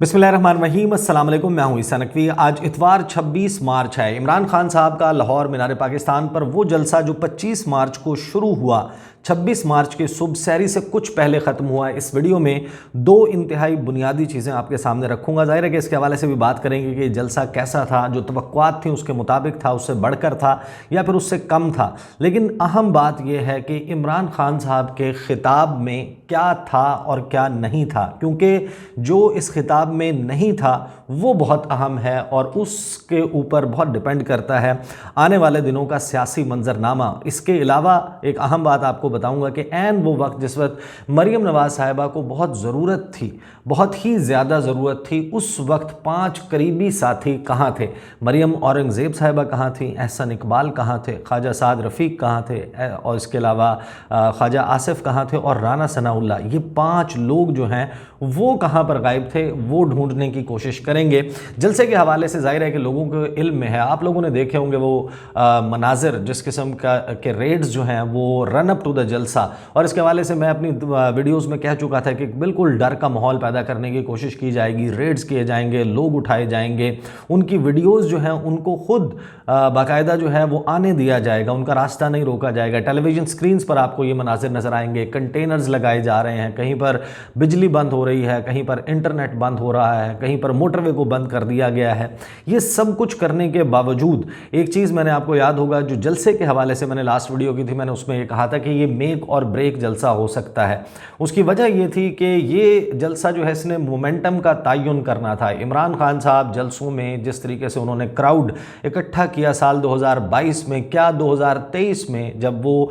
बिस्मिल्लाहिर्रहमानिर्रहीम, अस्सलाम वालेकुम। मैं हूं ईसा नकवी। आज इतवार 26 मार्च है। इमरान खान साहब का लाहौर मीनार पाकिस्तान पर वो जलसा जो 25 मार्च को शुरू हुआ, 26 मार्च के सुबह सहरी से कुछ पहले ख़त्म हुआ। इस वीडियो में दो इंतहाई बुनियादी चीज़ें आपके सामने रखूंगा। ज़ाहिर है कि इसके हवाले से भी बात करेंगे कि जलसा कैसा था, जो तवक्कुआत थी उसके मुताबिक था, उससे बढ़कर था या फिर उससे कम था। लेकिन अहम बात यह है कि इमरान खान साहब के खिताब में क्या था और क्या नहीं था, क्योंकि जो इस खिताब में नहीं था वो बहुत अहम है और उसके ऊपर बहुत डिपेंड करता है आने वाले दिनों का सियासी मंजरनामा। इसके अलावा एक अहम बात आपको बताऊंगा कि ऐन वो वक्त जिस वक्त मरीम नवाज साहिबा को बहुत ज़रूरत थी, बहुत ही ज़्यादा ज़रूरत थी, उस वक्त 5 करीबी साथी कहाँ थे। मरीम औरंगज़ेब साहिबा कहाँ थी, एहसन इकबाल कहाँ थे, ख्वाजा साद रफ़ीक कहाँ थे, और इसके अलावा ख्वाजा आसिफ कहाँ थे और राना सनाउल्लाह। ये 5 लोग जो हैं वो कहाँ पर गायब थे, वो ढूंढने की कोशिश करेंगे। जलसे के हवाले से ज़ाहिर है कि लोगों के इल्म में है, आप लोगों ने देखे होंगे वो मनाजिर, जिस किस्म का के रेड्स जो हैं वो रन अप टू द जलसा। और इसके हवाले से मैं अपनी वीडियोस में कह चुका था कि बिल्कुल डर का माहौल पैदा करने की कोशिश की जाएगी, रेड्स किए जाएंगे, लोग उठाए जाएंगे, उनकी वीडियोस जो हैं उनको खुद बाकायदा जो है वो आने दिया जाएगा, उनका रास्ता नहीं रोका जाएगा। टेलीविज़न स्क्रीन्स पर आपको ये मनाजिर नज़र आएंगे, कंटेनर्स लगाए जा रहे हैं, कहीं पर बिजली बंद हो रही है, कहीं पर इंटरनेट बंद हो रहा है, कहीं पर मोटरवे को बंद कर दिया गया है। ये सब कुछ करने के बावजूद एक चीज़ मैंने आपको याद होगा, जो जलसे के हवाले से मैंने लास्ट वीडियो की थी, मैंने उसमें ये कहा था कि ये मेक और ब्रेक जलसा हो सकता है। उसकी वजह ये थी कि ये जलसा जो है इसने मोमेंटम का तयन करना था। इमरान खान साहब जलसों में जिस तरीके से उन्होंने क्राउड इकट्ठा किया साल 2022 में, क्या 2023 में जब वो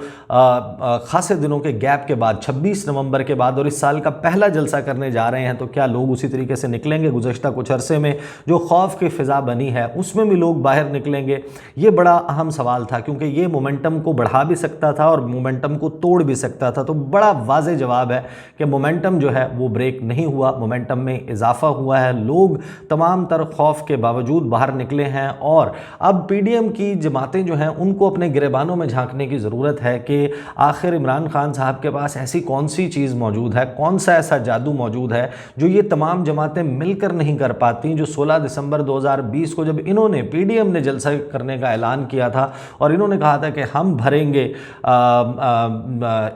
खासे दिनों के गैप के बाद 26 नवंबर के बाद और इस साल का पहला जलसा करने जा रहे हैं, तो क्या लोग उसी तरीके से निकलेंगे? गुज़श्ता कुछ अरसे में जो खौफ की फ़िज़ा बनी है उसमें भी लोग बाहर निकलेंगे? ये बड़ा अहम सवाल था, क्योंकि ये मोमेंटम को बढ़ा भी सकता था और मोमेंटम को तोड़ भी सकता था। तो बड़ा वाज़े जवाब है कि मोमेंटम जो है वो ब्रेक नहीं हुआ, मोमेंटम में इजाफा हुआ है। लोग तमाम तर खौफ के बावजूद बाहर निकले हैं और अब पीडीएम की जमातें जो हैं उनको अपने गिरेबानों में झांकने की ज़रूरत है कि आखिर इमरान खान साहब के पास ऐसी कौन सी चीज़ मौजूद है, कौन सा ऐसा जादू मौजूद है जो ये तमाम जमातें मिलकर नहीं कर पाती। जो 16 दिसंबर 2020 को जब इन्होंने पीडीएम ने जलसा करने का ऐलान किया था और इन्होंने कहा था कि हम भरेंगे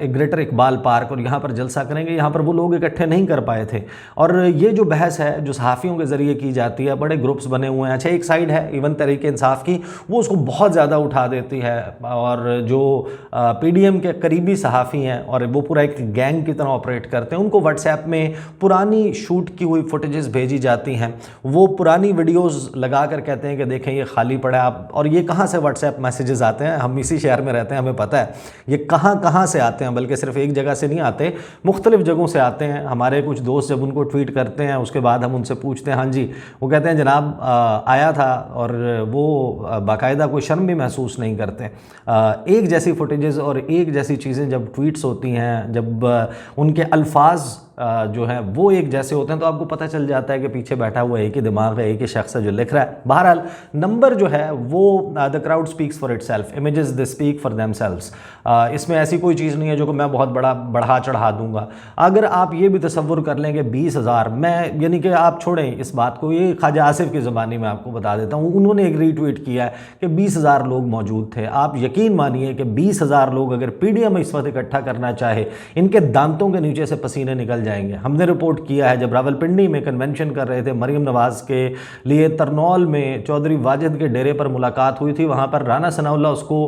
ग्रेटर इकबाल पार्क और यहाँ पर जलसा करेंगे, यहाँ पर वो लोग इकट्ठे नहीं कर पाए थे। और ये जो बहस है जो सहाफ़ियों के ज़रिए की जाती है, बड़े ग्रुप्स बने हुए हैं। अच्छा, एक साइड है इवन तहरीक इंसाफ की, वो उसको बहुत ज़्यादा उठा देती है और जो पीडीएम के करीबी सहाफ़ी हैं और वो पूरा एक गैंग की तरह ऑपरेट करते हैं, उनको व्हाट्सएप में पुरानी शूट की हुई फुटेजेस भेजी जाती हैं। वो पुरानी वीडियोस लगा कर कहते हैं कि देखें ये खाली पड़ा है आप, और ये कहाँ से व्हाट्सएप मैसेजेस आते हैं, हम इसी शहर में रहते हैं, हमें पता है ये कहाँ से आते हैं, बल्कि सिर्फ एक जगह से नहीं आते, मुख्तलिफ जगहों से आते हैं। हमारे कुछ दोस्त जब उनको ट्वीट करते हैं उसके बाद हम उनसे पूछते हैं, हाँ जी, वो कहते हैं जनाब आया था, और वो बाकायदा कोई शर्म भी महसूस नहीं करते। एक जैसी फुटेजेस और एक जैसी चीज़ें जब ट्वीट्स होती हैं, जब उनके अल्फाज जो हैं वो एक जैसे होते हैं, तो आपको पता चल जाता है कि पीछे बैठा हुआ एक ही दिमाग है, एक ही शख्स है जो लिख रहा है। बहरहाल नंबर जो है वो the crowd speaks for itself, images they speak for themselves. इसमें ऐसी कोई चीज़ नहीं है जो कि मैं बहुत बड़ा बढ़ा चढ़ा दूंगा। अगर आप ये भी तसव्वुर कर लें कि 20,000, मैं यानी कि आप छोड़ें इस बात को, ये ख्वाजा आसिफ की ज़बानी में आपको बता देता हूँ, उन्होंने एक रीट्वीट किया है कि 20,000 लोग मौजूद थे। आप यकीन मानिए कि 20,000 लोग अगर पीडीएम इस वक्त इकट्ठा करना चाहे, इनके दांतों के नीचे से पसीने निकल जाएंगे। हमने रिपोर्ट किया है जब रावलपिंडी में कन्वेंशन कर रहे थे मरीम नवाज के लिए, तरनौल में चौधरी वाजिद के डेरे पर मुलाकात हुई थी, वहाँ पर राना सनाउल्लाह उसको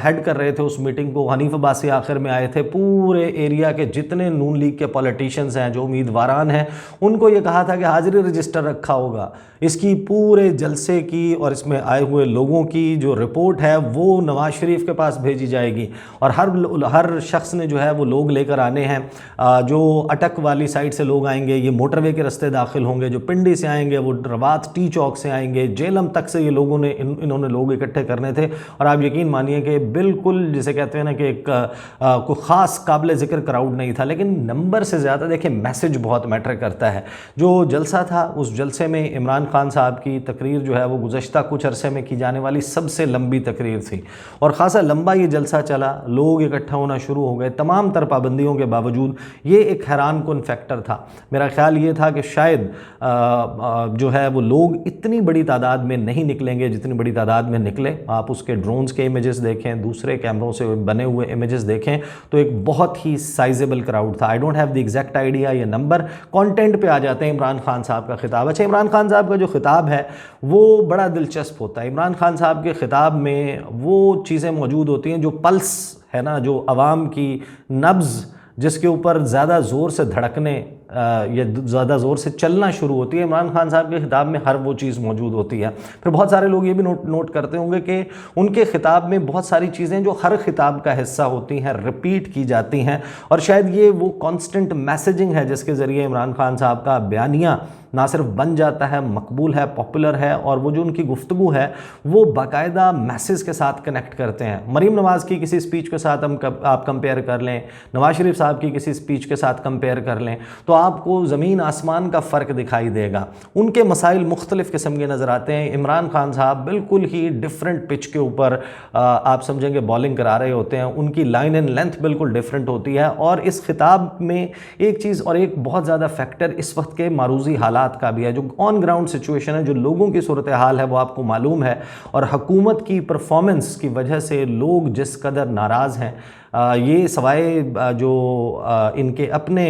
हेड कर रहे थे उस मीटिंग को, हनीफ अब्बासी आखिर में आए थे। पूरे एरिया के जितने नून लीग के पॉलिटिशियंस हैं, जो उम्मीदवारान हैं, उनको ये कहा था कि हाजिरी रजिस्टर रखा होगा। इसकी पूरे जलसे की और इसमें आए हुए लोगों की जो रिपोर्ट है वो नवाज शरीफ के पास भेजी जाएगी और हर शख्स ने जो है वो लोग लेकर आने हैं। जो अटक वाली साइड से लोग आएंगे, ये मोटरवे के रास्ते दाखिल होंगे, जो पिंडी से आएंगे वो रवात टी चौक से आएंगे, जेलम तक से ये लोगों ने इन्होंने लोग इकट्ठे करने थे। और आप यकीन मानिए कि बिल्कुल जिसे कहते हैं ना कि एक कोई ख़ास काबिल ज़िक्र क्राउड नहीं था, लेकिन नंबर से ज़्यादा देखिए मैसेज बहुत मैटर करता है। जो जलसा था उस जलसे में इमरान खान साहब की तकरीर जो है वो गुज़श्ता कुछ अरसे में की जाने वाली सबसे लंबी तकरीर थी और ख़ासा लंबा ये जलसा चला, लोग इकट्ठा होना शुरू हो गए तमाम तर पाबंदियों के बावजूद। ये एक हैरान हैरान कुन फैक्टर था। मेरा ख्याल ये था कि शायद जो है वो लोग इतनी बड़ी तादाद में नहीं निकलेंगे जितनी बड़ी तादाद में निकले। आप उसके ड्रोन्स के इमेजेस देखें, दूसरे कैमरों से बने हुए इमेजेस देखें तो एक बहुत ही साइजेबल क्राउड था। I don't have the exact idea ये नंबर। कंटेंट पे आ जाते हैं, इमरान खान साहब का खिताब। अच्छा, इमरान खान साहब का जो खिताब है वो बड़ा दिलचस्प होता है। इमरान खान साहब के खिताब में वो चीज़ें मौजूद होती हैं जो पल्स है ना, जो आवाम की नब्ज़ जिसके ऊपर ज़्यादा ज़ोर से धड़कने या ज़्यादा ज़ोर से चलना शुरू होती है, इमरान खान साहब के खिताब में हर वो चीज़ मौजूद होती है। फिर बहुत सारे लोग ये भी नोट करते होंगे कि उनके खिताब में बहुत सारी चीज़ें जो हर खिताब का हिस्सा होती हैं रिपीट की जाती हैं, और शायद ये वो कॉन्स्टेंट मैसेजिंग है जिसके ज़रिए इमरान खान साहब का बयानिया ना सिर्फ बन जाता है, मकबूल है, पॉपुलर है, और वो जो उनकी गुफ्तगू है वो बाकायदा मैसेज के साथ कनेक्ट करते हैं। मरीम नवाज़ की किसी स्पीच के साथ आप कंपेयर कर लें, नवाज शरीफ साहब की किसी स्पीच के साथ कंपेयर कर लें तो आपको ज़मीन आसमान का फ़र्क दिखाई देगा। उनके मसाइल मुख्तलिफ़ किस्म के नज़र आते हैं। इमरान खान साहब बिल्कुल ही डिफरेंट पिच के ऊपर आप समझेंगे बॉलिंग करा रहे होते हैं। उनकी लाइन एंड लेंथ बिल्कुल डिफरेंट होती है। और इस खिताब में एक चीज़ और एक बहुत ज़्यादा फैक्टर इस वक्त के मारूजी हालात का भी है, जो ऑन ग्राउंड सिचुएशन है, जो लोगों की सूरत हाल है वो आपको मालूम है, और हुकूमत की परफॉर्मेंस की वजह से लोग जिस कदर नाराज़ हैं। ये सवाए जो इनके अपने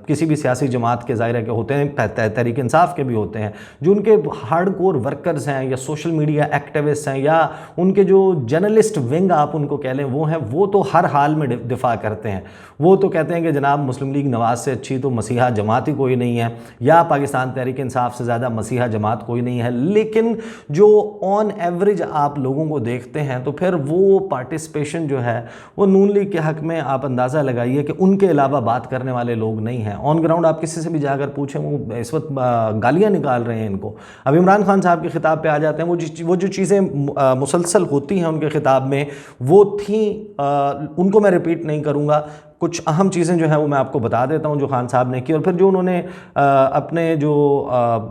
किसी भी सियासी जमात के ज़ाहिर के होते हैं, तहरीक इंसाफ के भी होते हैं, जो उनके हार्डकोर वर्कर्स हैं या सोशल मीडिया एक्टिविस्ट हैं या उनके जो जर्नलिस्ट विंग आप उनको कह लें वो हैं, वो तो हर हाल में दिफा करते हैं। वो तो कहते हैं कि जनाब मुस्लिम लीग नवाज़ से अच्छी तो मसीहा जमात ही कोई नहीं है, या पाकिस्तान तहरीक इंसाफ से ज़्यादा मसीहा जमात कोई नहीं है। लेकिन जो ऑन एवरेज आप लोगों को देखते हैं तो फिर वो पार्टिसिपेशन जो है वो नून लीग के हक़ में आप अंदाज़ा लगाइए कि उनके अलावा बात करने वाले लोग नहीं हैं। ऑन ग्राउंड आप किसी से भी जाकर पूछें वो इस वक्त गालियाँ निकाल रहे हैं इनको। अब इमरान खान साहब के ख़िताब पे आ जाते हैं। वो जो चीज़ें मुसलसल होती हैं उनके ख़िताब में वो थी, उनको मैं रिपीट नहीं करूँगा। कुछ अहम चीज़ें जो हैं वो मैं आपको बता देता हूँ जो खान साहब ने की, और फिर जो उन्होंने अपने जो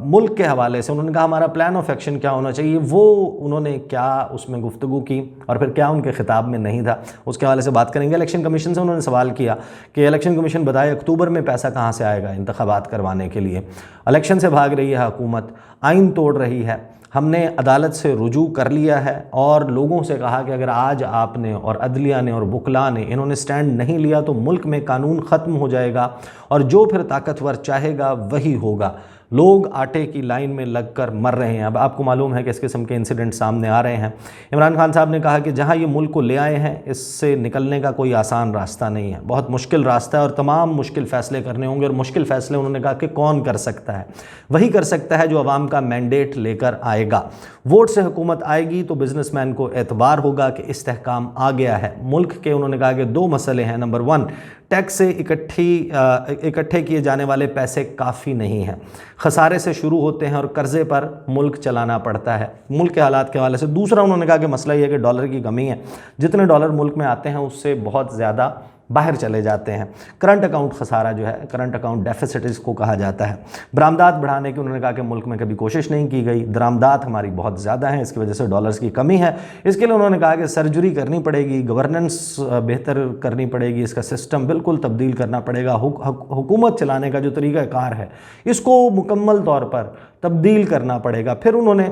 मुल्क के हवाले से उन्होंने कहा हमारा प्लान ऑफ एक्शन क्या होना चाहिए, वो उन्होंने क्या उसमें गुफ्तगू की और फिर क्या उनके खिताब में नहीं था, उसके हवाले से बात करेंगे। इलेक्शन कमीशन से उन्होंने सवाल किया कि इलेक्शन कमीशन बताए अक्टूबर में पैसा कहाँ से आएगा इंतखाबात करवाने के लिए। इलेक्शन से भाग रही है हुकूमत, आइन तोड़ रही है। हमने अदालत से रुजू कर लिया है और लोगों से कहा कि अगर आज आपने और अदलिया ने और वकला ने इन्होंने स्टैंड नहीं लिया तो मुल्क में कानून ख़त्म हो जाएगा और जो फिर ताकतवर चाहेगा वही होगा। लोग आटे की लाइन में लगकर मर रहे हैं। अब आपको मालूम है कि इस किस्म के इंसिडेंट सामने आ रहे हैं। इमरान खान साहब ने कहा कि जहां ये मुल्क को ले आए हैं इससे निकलने का कोई आसान रास्ता नहीं है, बहुत मुश्किल रास्ता है और तमाम मुश्किल फ़ैसले करने होंगे। और मुश्किल फ़ैसले उन्होंने कहा कि कौन कर सकता है, वही कर सकता है जो आवाम का मैंडेट लेकर आएगा। वोट से हुकूमत आएगी तो बिजनेसमैन को एतबार होगा कि इस्तेहकाम आ गया है। मुल्क के उन्होंने कहा कि दो मसले हैं। नंबर 1, टैक्स से इकट्ठे किए जाने वाले पैसे काफ़ी नहीं हैं, खसारे से शुरू होते हैं और कर्ज़े पर मुल्क चलाना पड़ता है, मुल्क के हालात के हवाले से। दूसरा उन्होंने कहा कि मसला ये है कि डॉलर की कमी है, जितने डॉलर मुल्क में आते हैं उससे बहुत ज़्यादा बाहर चले जाते हैं। करंट अकाउंट खसारा जो है, करंट अकाउंट डेफिसिट इसको कहा जाता है। बरामदात बढ़ाने की उन्होंने कहा कि मुल्क में कभी कोशिश नहीं की गई, दरामदात हमारी बहुत ज़्यादा हैं, इसकी वजह से डॉलर्स की कमी है। इसके लिए उन्होंने कहा कि सर्जरी करनी पड़ेगी, गवर्नेंस बेहतर करनी पड़ेगी, इसका सिस्टम बिल्कुल तब्दील करना पड़ेगा। हुकूमत चलाने का जो तरीक़ाकार है इसको मुकम्मल तौर पर तब्दील करना पड़ेगा। फिर उन्होंने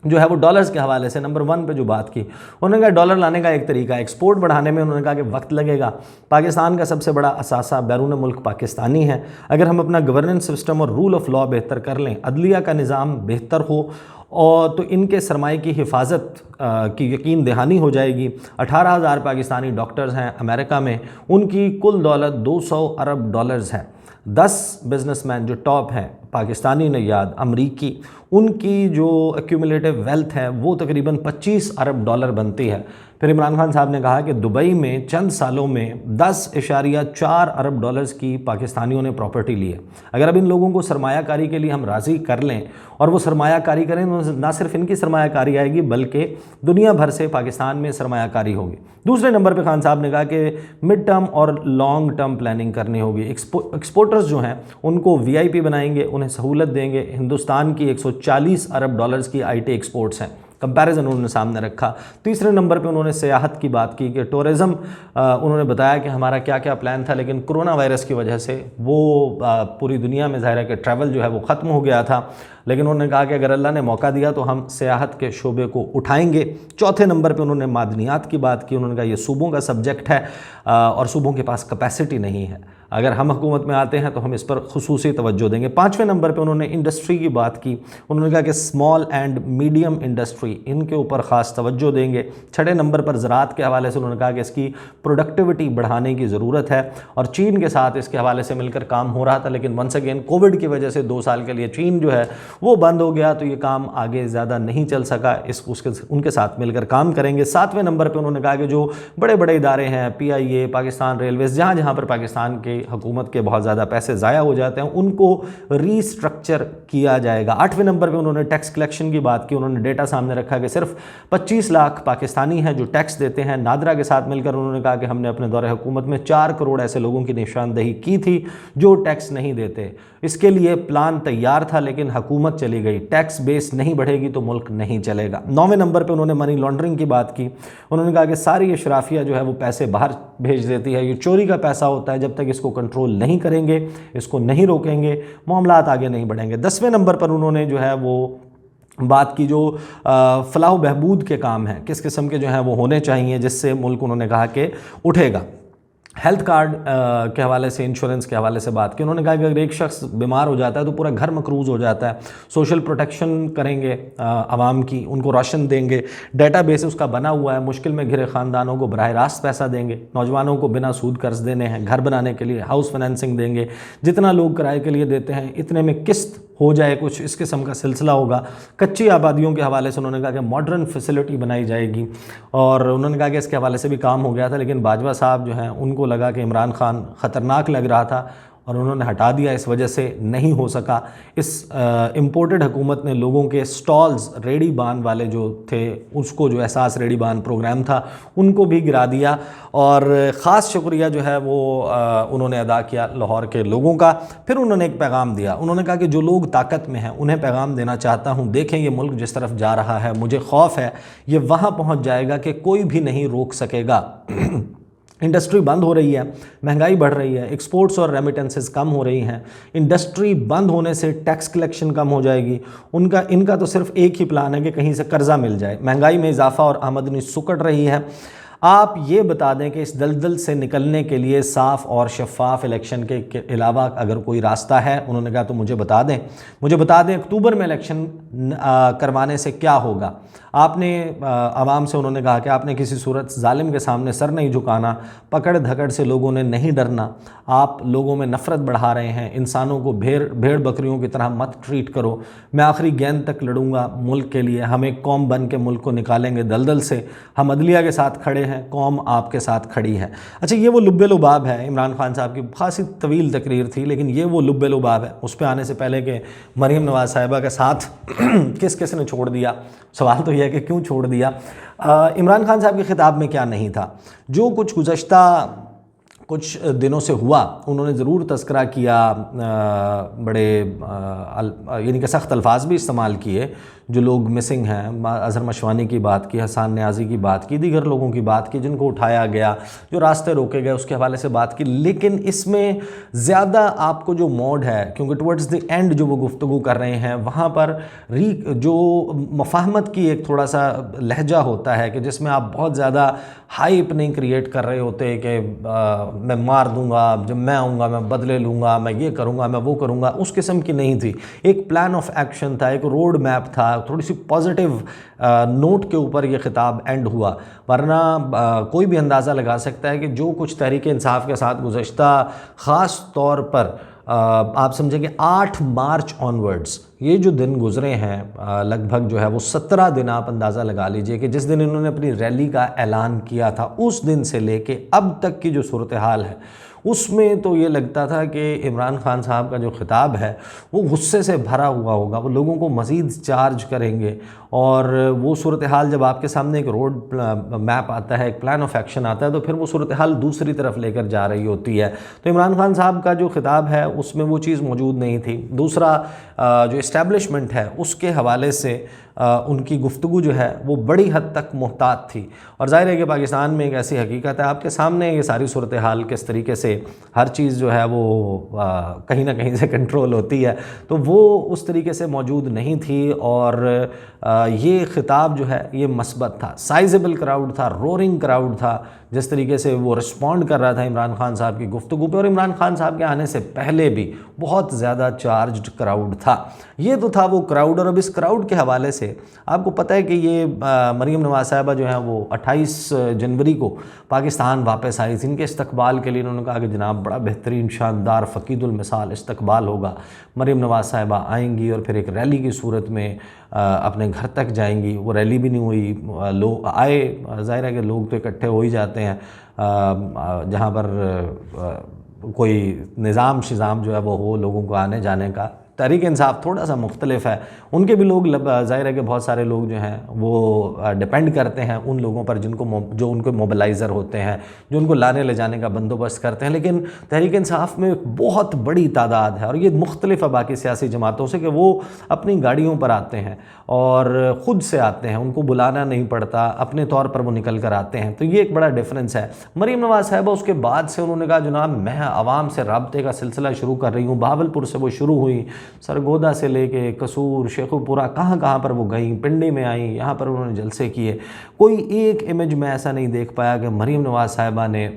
जो है वो डॉलर्स के हवाले से नंबर 1 पे जो बात की, उन्होंने कहा डॉलर लाने का एक तरीका, एक्सपोर्ट बढ़ाने में उन्होंने कहा कि वक्त लगेगा। पाकिस्तान का सबसे बड़ा असासा बैरून मुल्क पाकिस्तानी है। अगर हम अपना गवर्नेंस सिस्टम और रूल ऑफ लॉ बेहतर कर लें, अदलिया का निज़ाम बेहतर हो और तो इनके सरमाए की हिफाजत की यकीन दहानी हो जाएगी। 18,000 पाकिस्तानी डॉक्टर्स हैं अमेरिका में, उनकी कुल दौलत 200 अरब डॉलर्स है। 10 बिजनेसमैन जो टॉप हैं पाकिस्तानी नयाद अमरीकी, उनकी जो एक्यूमुलेटिव वेल्थ है वो तकरीबन 25 अरब डॉलर बनती है। फिर इमरान खान साहब ने कहा कि दुबई में चंद सालों में 10.4 अरब डॉलर्स की पाकिस्तानियों ने प्रॉपर्टी ली है। अगर अब इन लोगों को सरमायाकारी के लिए हम राज़ी कर लें और वो सरमायाकारी करें तो ना सिर्फ इनकी सरमायाकारी आएगी बल्कि दुनिया भर से पाकिस्तान में सरमायाकारी होगी। दूसरे नंबर पे खान साहब ने कहा कि मिड टर्म और लॉन्ग टर्म प्लानिंग करनी होगी। एक्सपोर्टर्स जो हैं उनको VIP बनाएंगे, उन्हें सहूलत देंगे। हिंदुस्तान की 140 अरब डॉलर्स की IT एक्सपोर्ट्स हैं, कंपैरिजन उन्होंने सामने रखा। तीसरे नंबर पे उन्होंने सियाहत की बात की कि टूरिज़्म, उन्होंने बताया कि हमारा क्या क्या प्लान था, लेकिन कोरोना वायरस की वजह से वो पूरी दुनिया में ज़ाहिर है कि ट्रैवल जो है वो ख़त्म हो गया था, लेकिन उन्होंने कहा कि अगर अल्लाह ने मौका दिया तो हम सियाहत के शोबे को उठाएंगे। चौथे नंबर पे उन्होंने मादनियात की बात की। उन्होंने कहा ये सूबों का सब्जेक्ट है और सूबों के पास कैपेसिटी नहीं है, अगर हम हुकूमत में आते हैं तो हम इस पर खुसूसी तवज्जो देंगे। पाँचवें नंबर पे उन्होंने इंडस्ट्री की बात की। उन्होंने कहा कि स्मॉल एंड मीडियम इंडस्ट्री, इनके ऊपर ख़ास तवज्जो देंगे। छठे नंबर पर ज़राअत के हवाले से उन्होंने कहा कि इसकी प्रोडक्टिविटी बढ़ाने की ज़रूरत है और चीन के साथ इसके हवाले से मिलकर काम हो रहा था, लेकिन वंस अगेन कोविड की वजह से 2 साल के लिए चीन जो है वो बंद हो गया, तो ये काम आगे ज़्यादा नहीं चल सका। उनके साथ मिलकर काम करेंगे। 7वें नंबर पर उन्होंने कहा कि जो बड़े बड़े इदारे हैं, PIA, पाकिस्तान रेलवेज़, जहाँ जहाँ पर पाकिस्तान के हुकूमत के बहुत ज़्यादा पैसे ज़ाया हो जाते हैं उनको रीस्ट्रक्चर किया जाएगा। 8वें नंबर पे उन्होंने टैक्स कलेक्शन की बात की। उन्होंने डेटा सामने रखा कि सिर्फ 25 लाख पाकिस्तानी हैं जो टैक्स देते हैं। नादरा के साथ मिलकर उन्होंने कहा कि हमने अपने दौरे हुकूमत में 4 करोड़ ऐसे लोगों की निशानदेही की थी जो टैक्स नहीं देते। इसके लिए प्लान तैयार था, लेकिन हुकूमत चली गई। टैक्स बेस नहीं बढ़ेगी तो मुल्क नहीं चलेगा। 9वें नंबर पे उन्होंने मनी लॉन्ड्रिंग की बात की। उन्होंने कहा कि सारी अशराफिया जो है वो पैसे बाहर भेज देती है, ये चोरी का पैसा होता है, जब तक इसको कंट्रोल नहीं करेंगे, इसको नहीं रोकेंगे, मामलात आगे नहीं बढ़ेंगे। 10वें नंबर पर उन्होंने जो है वो बात की जो फलाह बहबूद के काम हैं, किस किस्म के जो हैं वो होने चाहिए जिससे मुल्क, उन्होंने कहा कि उठेगा। हेल्थ कार्ड के हवाले से, इंश्योरेंस के हवाले से बात की। उन्होंने कहा कि अगर एक शख्स बीमार हो जाता है तो पूरा घर मकरूज़ हो जाता है। सोशल प्रोटेक्शन करेंगे आवाम की, उनको राशन देंगे, डेटा बेस उसका बना हुआ है, मुश्किल में घिरे ख़ानदानों को बराह रास्त पैसा देंगे, नौजवानों को बिना सूद कर्ज देने हैं, घर बनाने के लिए हाउस फाइनेंसिंग देंगे, जितना लोग किराए के लिए देते हैं इतने में किस्त हो जाए, कुछ इस किस्म का सिलसिला होगा। कच्ची आबादियों के हवाले से उन्होंने कहा कि मॉडर्न फैसिलिटी बनाई जाएगी और उन्होंने कहा कि इसके हवाले से भी काम हो गया था, लेकिन बाजवा साहब जो हैं उनको लगा कि इमरान खान ख़तरनाक लग रहा था और उन्होंने हटा दिया, इस वजह से नहीं हो सका। इस इम्पोर्टेड हुकूमत ने लोगों के स्टॉल्स, रेडी बान वाले जो थे, उसको जो एहसास रेडी बान प्रोग्राम था उनको भी गिरा दिया और ख़ास शुक्रिया जो है वो उन्होंने अदा किया लाहौर के लोगों का। फिर उन्होंने एक पैगाम दिया। उन्होंने कहा कि जो लोग ताकत में हैं उन्हें पैगाम देना चाहता हूँ, देखें ये मुल्क जिस तरफ जा रहा है, मुझे खौफ है ये वहाँ पहुँच जाएगा कि कोई भी नहीं रोक सकेगा। इंडस्ट्री बंद हो रही है, महंगाई बढ़ रही है, एक्सपोर्ट्स और रेमिटेंसेस कम हो रही हैं। इंडस्ट्री बंद होने से टैक्स कलेक्शन कम हो जाएगी। इनका तो सिर्फ एक ही प्लान है कि कहीं से कर्जा मिल जाए। महंगाई में इजाफा और आमदनी सुकड़ रही है। आप ये बता दें कि इस दलदल से निकलने के लिए साफ़ और शफाफ इलेक्शन के अलावा अगर कोई रास्ता है, उन्होंने कहा तो मुझे बता दें अक्टूबर में इलेक्शन करवाने से क्या होगा। आपने आवाम से, उन्होंने कहा कि आपने किसी सूरत जालिम के सामने सर नहीं झुकाना, पकड़ धकड़ से लोगों ने नहीं डरना, आप लोगों में नफ़रत बढ़ा रहे हैं, इंसानों को भेड़ बकरियों की तरह मत ट्रीट करो। मैं आखिरी गेंद तक लड़ूंगा मुल्क के लिए, हम एक कौम बन के मुल्क को निकालेंगे दलदल से, हम अदलिया के साथ खड़े हैं, कौम आपके साथ खड़ी है। अच्छा, ये वो लुब्बे लुबाब है। इमरान खान साहब की खासी तवील तकरीर थी, लेकिन ये वो लुब्बे लुबाब है। उस पर आने से पहले कि मरीम नवाज़ साहिबा के साथ किस किस ने छोड़ दिया, सवाल तो यह है कि क्यों छोड़ दिया। इमरान खान साहब के खिताब में क्या नहीं था। जो कुछ गुज़श्ता कुछ दिनों से हुआ उन्होंने ज़रूर तज़किरा किया, बड़े यानी कि सख्त अल्फाज भी इस्तेमाल किए। जो लोग मिसिंग हैं, अज़हर मशवानी की बात की, हसन न्याज़ी की बात की, दीगर लोगों की बात की जिनको उठाया गया, जो रास्ते रोके गए, उसके हवाले से बात की। लेकिन इसमें ज़्यादा आपको जो मोड है, क्योंकि टुवर्ड्स द एंड जो वो गुफ्तगू कर रहे हैं वहाँ पर जो मफाहमत की एक थोड़ा सा लहजा होता है कि जिसमें आप बहुत ज़्यादा हाइप नहीं क्रिएट कर रहे होते कि मैं मार दूंगा, जब मैं आऊँगा मैं बदले लूँगा, मैं ये करूँगा, मैं वो करूँगा, उस किस्म की नहीं थी। एक प्लान ऑफ एक्शन था, एक रोड मैप था, थोड़ी सी पॉजिटिव नोट के ऊपर ये खिताब एंड हुआ। वरना कोई भी अंदाज़ा लगा सकता है कि जो कुछ तहरीक इंसाफ के साथ गुज़श्ता ख़ास तौर पर आप समझें कि 8 मार्च ऑनवर्ड्स ये जो दिन गुज़रे हैं, लगभग जो है वो 17 दिन आप अंदाज़ा लगा लीजिए कि जिस दिन इन्होंने अपनी रैली का ऐलान किया था उस दिन से लेके अब तक की जो सूरत हाल है उसमें तो ये लगता था कि इमरान खान साहब का जो खिताब है वो गुस्से से भरा हुआ होगा, वो लोगों को मज़ीद चार्ज करेंगे। और वो सूरत हाल जब आपके सामने एक रोड मैप आता है, एक प्लान ऑफ एक्शन आता है, तो फिर वो सूरत हाल दूसरी तरफ लेकर जा रही होती है। तो इमरान खान साहब का जो खिताब है उसमें वो चीज़ मौजूद नहीं थी। दूसरा जो इस्टेब्लिशमेंट है उसके हवाले से उनकी गुफ्तगू जो है वो बड़ी हद तक मुहतात थी। और ज़ाहिर है कि पाकिस्तान में एक ऐसी हकीकत है, आपके सामने ये सारी सूरत हाल किस तरीके से हर चीज़ जो है वो कहीं ना कहीं से कंट्रोल होती है, तो वो उस तरीके से मौजूद नहीं थी। और ये ख़िताब जो है ये मस्बत था, साइजेबल क्राउड था, रोरिंग क्राउड था, जिस तरीके से वो रिस्पॉन्ड कर रहा था इमरान खान साहब की गुफ्तगू पे। और इमरान खान साहब के आने से पहले भी बहुत ज़्यादा चार्ज्ड क्राउड था। ये तो था वो क्राउड। और अब इस क्राउड के हवाले से आपको पता है कि ये मरीम नवाज़ साहिबा जो हैं वो 28 जनवरी को पाकिस्तान वापस आई थी। इनके इस्तकबाल के लिए उन्होंने कहा कि जनाब बड़ा बेहतरीन शानदार फ़कीदुल मिसाल इस्तकबाल होगा, मरीम नवाज़ साहिबा आएंगी और फिर एक रैली की सूरत में अपने घर तक जाएंगी। वो रैली भी नहीं हुई, लोग आए, ज़ाहिर है कि लोग तो इकट्ठे हो ही जाते हैं जहाँ पर कोई निज़ाम शिज़ाम जो है वो हो लोगों को आने जाने का। तहरीक इंसाफ थोड़ा सा मुख्तलिफ है, उनके भी लोग ज़ाहिर है कि बहुत सारे लोग जो हैं वो डिपेंड करते हैं उन लोगों पर जो उनको मोबिलाइज़र होते हैं, जो उनको लाने ले जाने का बंदोबस्त करते हैं। लेकिन तहरीक इंसाफ में एक बहुत बड़ी तादाद है और ये मुख्तलिफ है बाकी सियासी जमातों से कि वो अपनी गाड़ियों पर आते हैं और ख़ुद से आते हैं, उनको बुलाना नहीं पड़ता, अपने तौर पर वो निकल कर आते हैं। तो ये एक बड़ा डिफरेंस है। मरीम नवाज़ साहिबा उसके बाद से उन्होंने कहा जनाब मैं आवाम से राब्ते का सिलसिला शुरू कर रही हूँ। बहावलपुर से वो शुरू हुई, सरगोदा से लेके कसूर, शेखुपुरा, कहाँ कहाँ पर वो गई, पिंडी में आई, यहाँ पर उन्होंने जलसे किए। कोई एक इमेज में ऐसा नहीं देख पाया कि मरीम नवाज़ साहिबा ने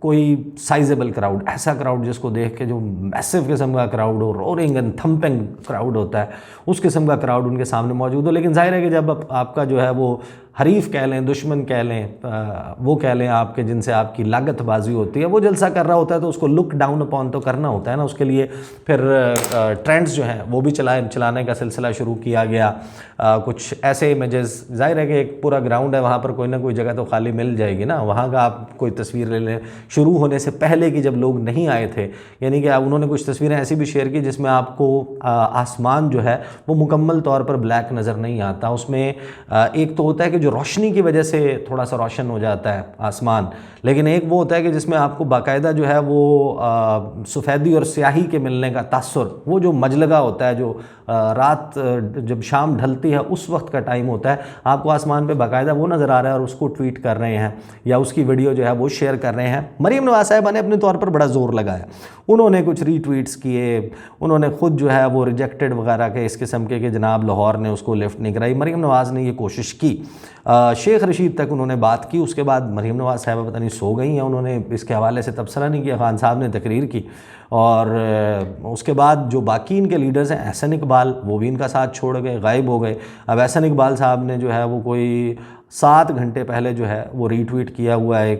कोई साइजेबल क्राउड, ऐसा क्राउड जिसको देख के जो मैसिव किस्म का क्राउड हो, रोरिंग एंड थम्पिंग क्राउड होता है, उस किस्म का क्राउड उनके सामने मौजूद हो। लेकिन जाहिर है कि जब आपका जो है वो हरीफ कह लें, दुश्मन कह लें, वो कह लें आपके जिनसे आपकी लागतबाजी होती है, वो जलसा कर रहा होता है तो उसको लुक डाउन अपॉन तो करना होता है ना। उसके लिए फिर ट्रेंड्स जो हैं वो भी चलाने का सिलसिला शुरू किया गया। कुछ ऐसे इमेजेस, जाहिर है कि एक पूरा ग्राउंड है, वहाँ पर कोई ना कोई जगह तो खाली मिल जाएगी ना, वहाँ का आप कोई तस्वीर ले लें शुरू होने से पहले की जब लोग नहीं आए थे, यानी कि उन्होंने कुछ तस्वीरें ऐसी भी शेयर की जिसमें आपको आसमान जो है वो मुकम्मल तौर पर ब्लैक नज़र नहीं आता। उसमें एक तो होता है कि जो रोशनी की वजह से थोड़ा सा रोशन हो जाता है आसमान, लेकिन एक वो होता है कि जिसमें आपको बाकायदा जो है वो सफ़ेदी और स्याही के मिलने का तासुर, वो जो मजलगा होता है, जो रात जब शाम ढलती है उस वक्त का टाइम होता है, आपको आसमान पे बाकायदा वो नज़र आ रहा है और उसको ट्वीट कर रहे हैं या उसकी वीडियो जो है वो शेयर कर रहे हैं। मरीम नवाज़ साहिबा ने अपने तौर पर बड़ा ज़ोर लगाया, उन्होंने कुछ रीट्वीट्स किए, उन्होंने ख़ुद जो है वो रिजेक्टेड वगैरह के इस किस्म के जनाब लाहौर ने उसको लिफ्ट नहीं कराई। मरीम नवाज़ ने ये कोशिश की, शेख रशीद तक उन्होंने बात की, उसके बाद मरीम नवाज़ साहिबा पता नहीं सो गई हैं, उन्होंने इसके हवाले से तबसरा नहीं किया। खान साहब ने तकरीर की और उसके बाद जो बाकी इनके लीडर्स हैं, एहसन इकबाल, वो भी इनका साथ छोड़ गए, गायब हो गए। अब एहसन इकबाल साहब ने जो है वो कोई 7 घंटे पहले जो है वो रीट्वीट किया हुआ है,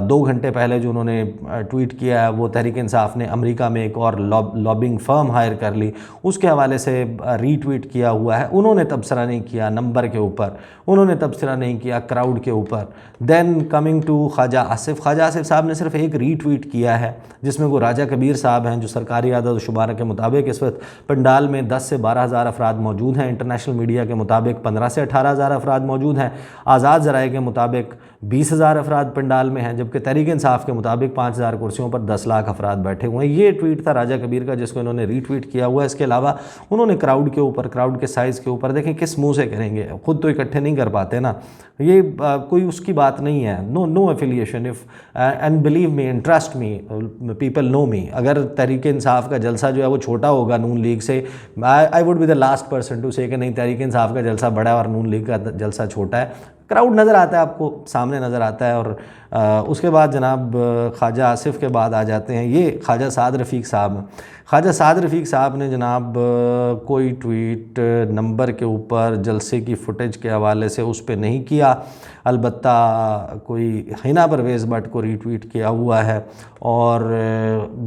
2 घंटे पहले जो उन्होंने ट्वीट किया है वो तहरीक इंसाफ ने अमेरिका में एक और लॉबिंग फर्म हायर कर ली, उसके हवाले से रीट्वीट किया हुआ है। उन्होंने तबसरा नहीं किया नंबर के ऊपर, उन्होंने तबसरा नहीं किया क्राउड के ऊपर। Then coming to Khawaja Asif साहब ने सिर्फ एक रीट्वीट किया है जिसमें वो राजा कबीर साहब हैं, जो सरकारी आदद शुमार के मुताबिक इस वक्त पंडाल में 10 से 12 हज़ार अफराद मौजूद हैं, इंटरनेशनल मीडिया के मुताबिक 15 से 18 हज़ार अफराद मौजूद हैं, आज़ाद ज़राए के मुताबिक 20 हज़ार अफराद पंडाल में हैं, जबकि तहरीक इंसाफ के मुताबिक 5000 कुर्सियों पर 10 लाख अफराद बैठे हुए हैं। ये ट्वीट था राजा कबीर का जिसको इन्होंने रीट्वीट किया हुआ है। इसके अलावा उन्होंने क्राउड के ऊपर, क्राउड के साइज़ के ऊपर, देखें किस मुंह से करेंगे, ख़ुद तो इकट्ठे नहीं कर पाते ना, ये कोई उसकी बात नहीं है। No affiliation, if and believe me and trust me, people know me. अगर तहरीक इंसाफ का जलसा जो है वो छोटा होगा नून लीग से, I would be the last person to say कि नहीं तहरीक इंसाफ का जलसा बड़ा है और नून लीग का जलसा छोटा है। क्राउड नज़र आता है, आपको सामने नज़र आता है। और उसके बाद जनाब ख्वाजा आसिफ के बाद आ जाते हैं ये ख्वाजा साद रफ़ीक साहब। ख्वाजा साद रफ़ीक साहब ने जनाब कोई ट्वीट नंबर के ऊपर जलसे की फुटेज के हवाले से उस पर नहीं किया, अलबत्ता कोई हिना परवेज़ भट्ट को रीट्वीट किया हुआ है। और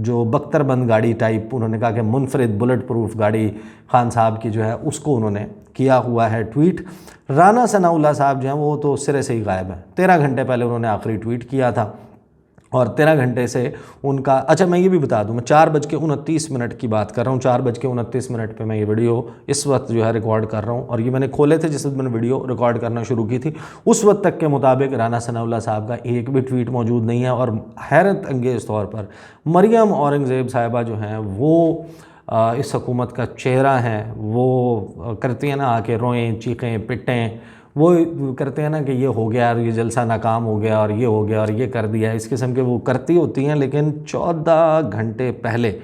जो बख्तरबंद गाड़ी टाइप, उन्होंने कहा कि मुनफरिद बुलेट प्रूफ गाड़ी खान साहब की जो है उसको उन्होंने किया हुआ है ट्वीट। राना सनाउल्लाह साहब जो हैं वो तो सिरे से ही गायब हैं, 13 घंटे पहले उन्होंने आखिरी ट्वीट किया था और 13 घंटे से उनका, अच्छा मैं ये भी बता दूं, मैं 4:29 की बात कर रहा हूँ। 4:29 पे मैं ये वीडियो इस वक्त जो है रिकॉर्ड कर रहा हूँ, और ये मैंने खोले थे जिस वक्त मैंने वीडियो रिकॉर्ड करना शुरू की थी। उस वक्त तक के मुताबिक राना सनाउल्लाह साहब का एक भी ट्वीट मौजूद नहीं है। और हैरत अंगेज़ तौर पर मरियम औरंगज़ेब साहिबा जो हैं वो इस हुकूमत का चेहरा हैं। वो करती हैं ना आके रोएं, चीखें, पिटें, वो करते हैं ना कि ये हो गया और ये जलसा नाकाम हो गया और ये हो गया और ये कर दिया, इस किस्म के वो करती होती हैं। लेकिन 14 घंटे पहले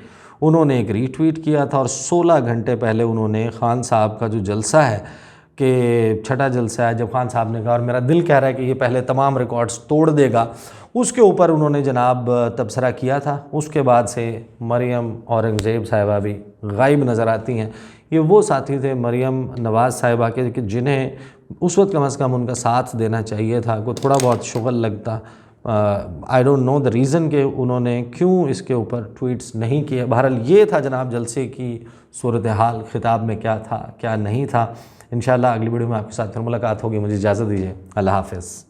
उन्होंने एक रीट्वीट किया था, और 16 घंटे पहले उन्होंने खान साहब का जो जलसा है कि छठा जलसा है, जब खान साहब ने कहा और मेरा दिल कह रहा है कि ये पहले तमाम रिकॉर्ड्स तोड़ देगा, उसके ऊपर उन्होंने जनाब तबसरा किया था। उसके बाद से मरियम औरंगज़ेब साहिबा भी गायब नज़र आती हैं। ये वो साथी थे मरियम नवाज़ साहिबा के कि जिन्हें उस वक्त कम से कम उनका साथ देना चाहिए था, कोई थोड़ा बहुत शुगल लगता। I don't know the reason कि उन्होंने क्यों इसके ऊपर ट्वीट्स नहीं किए। बहरहाल ये था जनाब जलसे की सूरत हाल, खिताब में क्या था क्या नहीं था। इंशाअल्लाह अगली वीडियो में आपके साथ फिर मुलाकात होगी। मुझे इजाज़त दीजिए, अल्लाह हाफ़िज़।